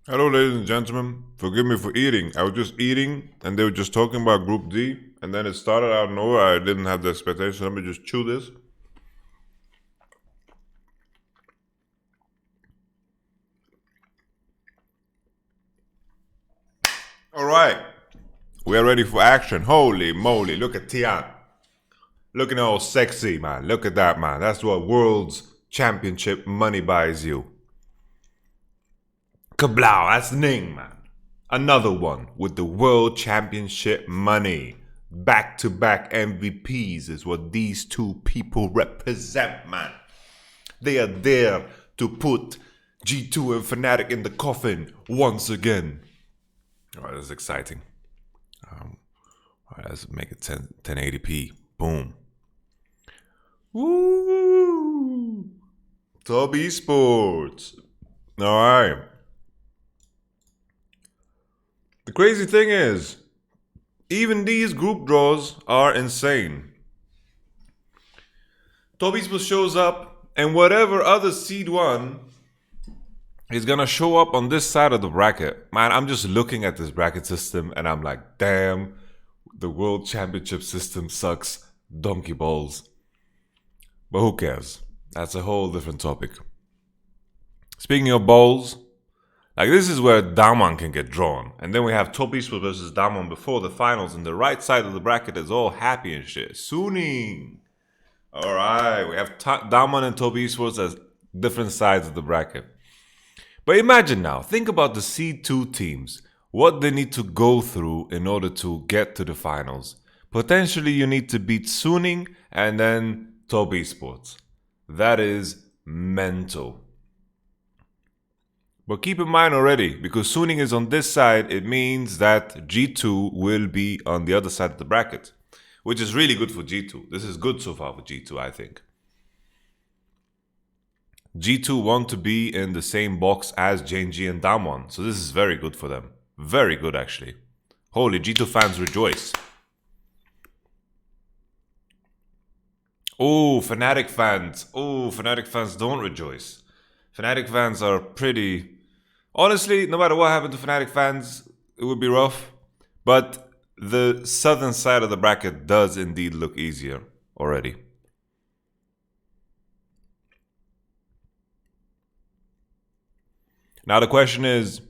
Hello, ladies and gentlemen. Forgive me for eating. I was just eating, and they were just talking about Group D, and then it started out of nowhere. I didn't have the expectation. Let me just chew this. All right, we are ready for action. Holy moly! Look at Tian. Looking all sexy, man. Look at that, man. That's what World's Championship money buys you. Kablow, that's Ning, man. Another one with the World Championship money. Back to back MVPs is what these two people represent, man. They are there to put G2 and Fnatic in the coffin once again. Alright, that's exciting. Alright, let's make it 1080p. Boom. Woo! Top Esports. Alright. The crazy thing is, even these group draws are insane. Top Esports shows up, and whatever other seed one is gonna show up on this side of the bracket. Man, I'm just looking at this bracket system and I'm like, damn, the World Championship system sucks donkey balls. But who cares? That's a whole different topic. Speaking of balls, like this is where Damwon can get drawn. And then we have Top Esports versus Damwon before the finals, and the right side of the bracket is all happy and shit. Suning! Alright, we have Damwon and Top Esports as different sides of the bracket. But imagine now, think about the C2 teams, what they need to go through in order to get to the finals. Potentially you need to beat Suning and then Top Esports. That is mental. But keep in mind already, because Suning is on this side, it means that G2 will be on the other side of the bracket. Which is really good for G2. This is good so far for G2, I think. G2 want to be in the same box as JNG and Damwon. So this is very good for them. Very good, actually. Holy, G2 fans rejoice. Oh, Fnatic fans. Oh, Fnatic fans don't rejoice. Fnatic fans are pretty... Honestly, no matter what happened to Fnatic fans, it would be rough. But the southern side of the bracket does indeed look easier already. Now the question is,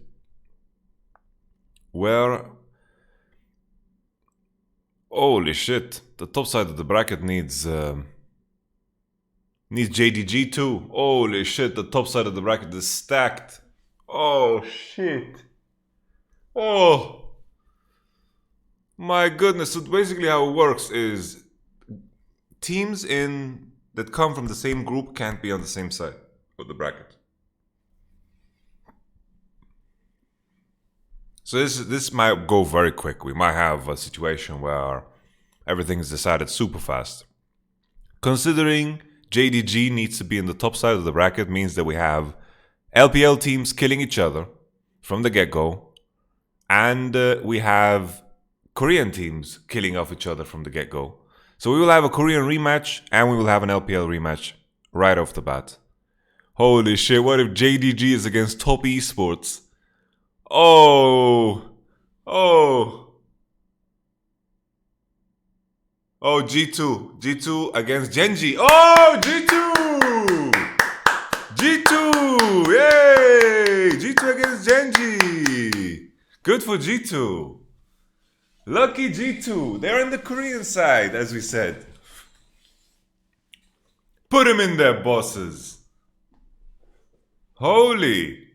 where... Holy shit, the top side of the bracket needs JDG too. Holy shit, the top side of the bracket is stacked. Oh shit. Oh my goodness. So basically how it works is teams that come from the same group can't be on the same side of the bracket. So this might go very quick. We might have a situation where everything is decided super fast. Considering JDG needs to be in the top side of the bracket means that we have LPL teams killing each other from the get-go, and we have Korean teams killing off each other from the get-go. So we will have a Korean rematch and we will have an LPL rematch right off the bat. Holy shit, what if JDG is against Top Esports? Oh, G2 against Genji. Oh, G2, yay! G2 against Genji. Good for G2. Lucky G2. They're in the Korean side, as we said. Put him in there, bosses. Holy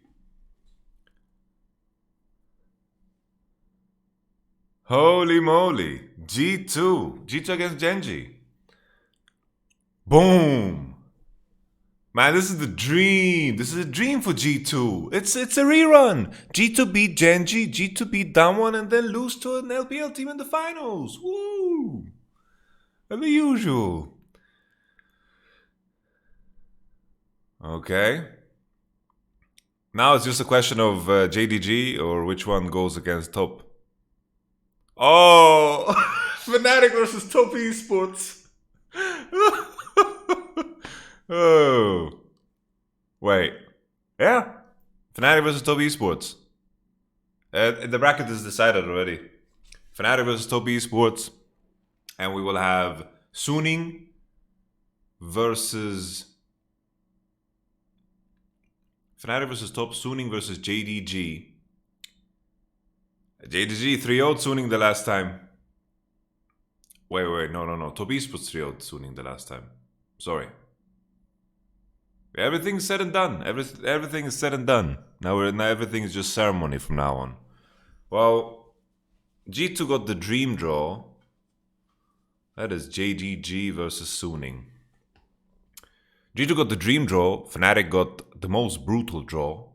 moly. G2 against Genji. Boom. Man, this is the dream. This is a dream for G2. It's a rerun. G2 beat Genji, G2 beat Damwon, and then lose to an LPL team in the finals. Woo! The usual. Okay. Now it's just a question of JDG or which one goes against Top. Oh! Fnatic versus Top Esports. Oh. Wait. Yeah. Fnatic versus Top Esports. The bracket is decided already. Fnatic versus Top Esports, and we will have Suning versus Fnatic versus Top, Suning versus JDG. JDG 3-0 Suning the last time. Wait, no. Top Esports 3-0 Suning the last time. Sorry. Everything's said and done. Everything is said and done. Now everything is just ceremony from now on. Well, G2 got the dream draw. That is JDG versus Suning. G2 got the dream draw. Fnatic got the most brutal draw.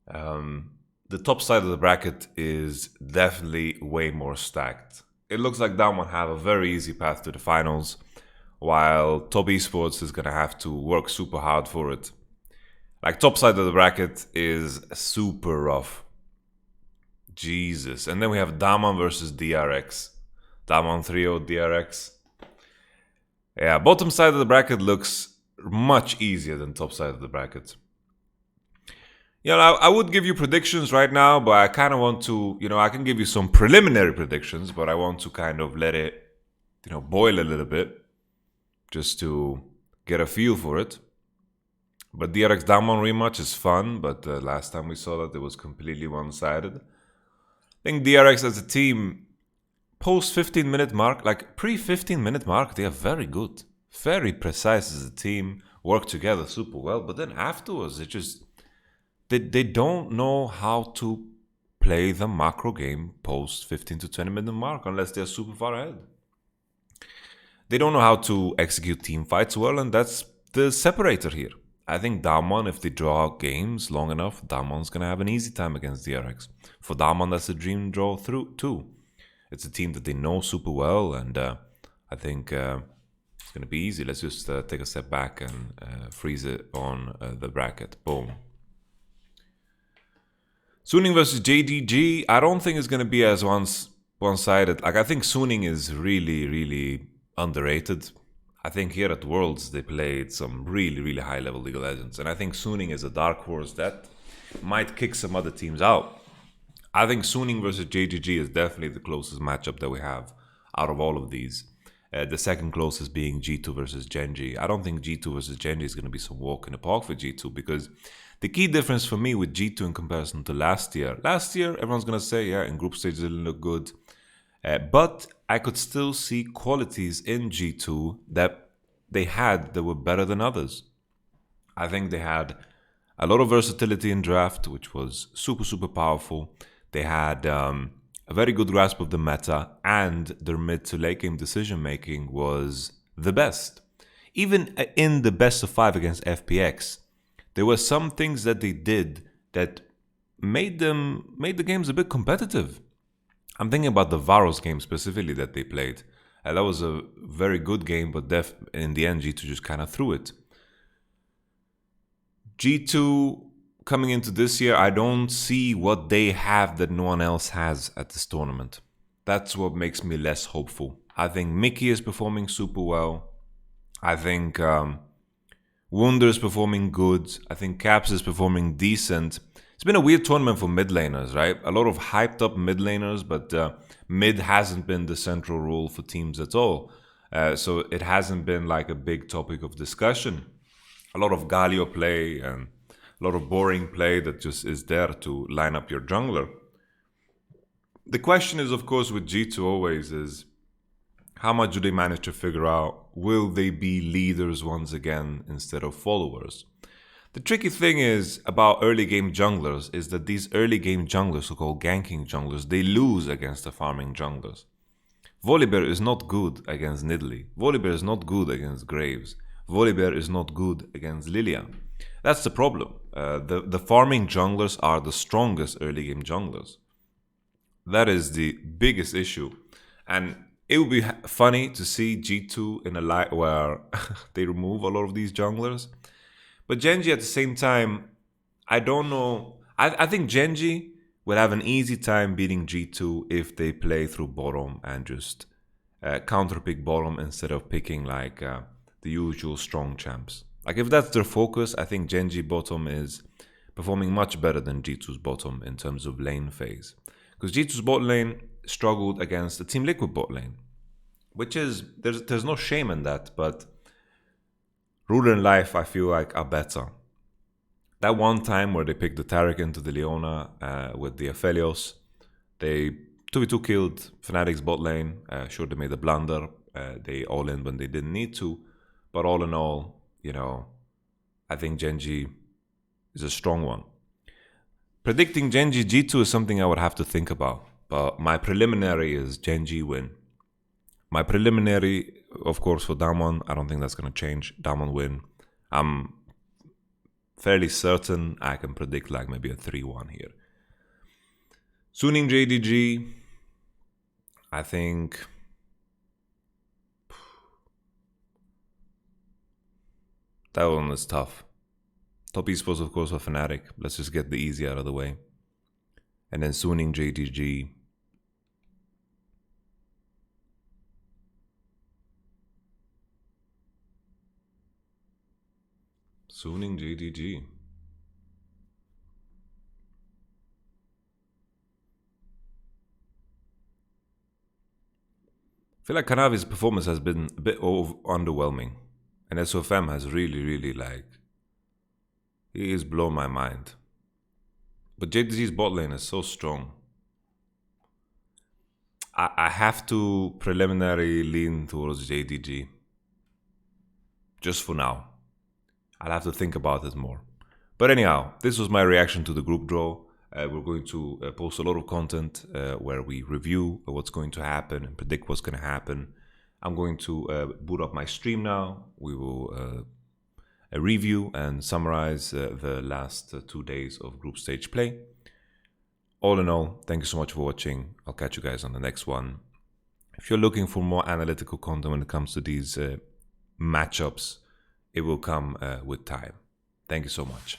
The top side of the bracket is definitely way more stacked. It looks like Damwon have a very easy path to the finals, while Top Esports is going to have to work super hard for it. Like, top side of the bracket is super rough. Jesus. And then we have Damwon versus DRX. Damwon 3-0 DRX. Yeah, bottom side of the bracket looks much easier than top side of the bracket. I would give you predictions right now, but I kind of want to, I can give you some preliminary predictions, but I want to kind of let it, boil a little bit just to get a feel for it. But DRX Damwon rematch is fun, but last time we saw that it was completely one-sided. I think DRX as a team, post 15-minute mark, like pre-15-minute mark, they are very good. Very precise as a team, work together super well, but then afterwards, it just... They don't know how to play the macro game post 15 to 20 minute mark unless they're super far ahead. They don't know how to execute team fights well, and that's the separator here. I think Damwon, if they draw out games long enough, Damwon's going to have an easy time against DRX. For Damwon, that's a dream draw through too. It's a team that they know super well, and I think it's going to be easy. Let's just take a step back and freeze it on the bracket. Boom. Suning versus JDG, I don't think it's going to be as one-sided. Like, I think Suning is really, really underrated. I think here at Worlds, they played some really, really high-level League of Legends. And I think Suning is a dark horse that might kick some other teams out. I think Suning versus JDG is definitely the closest matchup that we have out of all of these. The second closest being G2 versus Genji. I don't think G2 versus Genji is going to be some walk in the park for G2, because the key difference for me with G2 in comparison to last year, everyone's going to say, yeah, in group stage it didn't look good. But I could still see qualities in G2 that they had that were better than others. I think they had a lot of versatility in draft, which was super, super powerful. They had a very good grasp of the meta, and their mid to late game decision making was the best. Even in the best of 5 against FPX, there were some things that they did that made the games a bit competitive. I'm thinking about the Varos game specifically that they played. That was a very good game, but in the end, G2 just kind of threw it. G2 coming into this year, I don't see what they have that no one else has at this tournament. That's what makes me less hopeful. I think Mickey is performing super well. I think Wunder is performing good. I think Caps is performing decent. It's been a weird tournament for mid laners, right? A lot of hyped up mid laners, but mid hasn't been the central role for teams at all. So it hasn't been like a big topic of discussion. A lot of Galio play and a lot of boring play that just is there to line up your jungler. The question is, of course, with G2 always is, how much do they manage to figure out? Will they be leaders once again instead of followers? The tricky thing is about early game junglers is that these early game junglers, so-called ganking junglers, they lose against the farming junglers. Volibear is not good against Nidalee. Volibear is not good against Graves. Volibear is not good against Lilia. That's the problem. The farming junglers are the strongest early game junglers. That is the biggest issue. And it would be funny to see G2 in a light where they remove a lot of these junglers. But Genji at the same time, I don't know. I think Genji will have an easy time beating G2 if they play through bottom and just counterpick bottom instead of picking like the usual strong champs. Like if that's their focus, I think Genji bottom is performing much better than G2's bottom in terms of lane phase. Because G2's bot lane struggled against the Team Liquid bot lane, which is, there's no shame in that, but Ruler and Life, I feel like, are better. That one time where they picked the Taric into the Leona with the Aphelios, they 2v2 killed Fnatic's bot lane. Sure, they made a blunder. They all in when they didn't need to. But all in all, I think Genji is a strong one. Predicting Genji G2 is something I would have to think about. But my preliminary is Genji win. My preliminary, of course, for Damwon, I don't think that's going to change. Damwon win. I'm fairly certain I can predict like maybe a 3-1 here. Suning JDG, I think that one is tough. Top esports, of course, for Fnatic. Let's just get the easy out of the way. And then Suning JDG. Suning JDG. I feel like Kanavi's performance has been a bit underwhelming. And SOFM has really he has blown my mind. But JDG's bot lane is so strong. I have to preliminary lean towards JDG. Just for now. I'll have to think about it more. But anyhow, this was my reaction to the group draw. We're going to post a lot of content where we review what's going to happen and predict what's going to happen. I'm going to boot up my stream now. We will review and summarize the last 2 days of group stage play. All in all, thank you so much for watching. I'll catch you guys on the next one. If you're looking for more analytical content when it comes to these matchups, it will come with time. Thank you so much.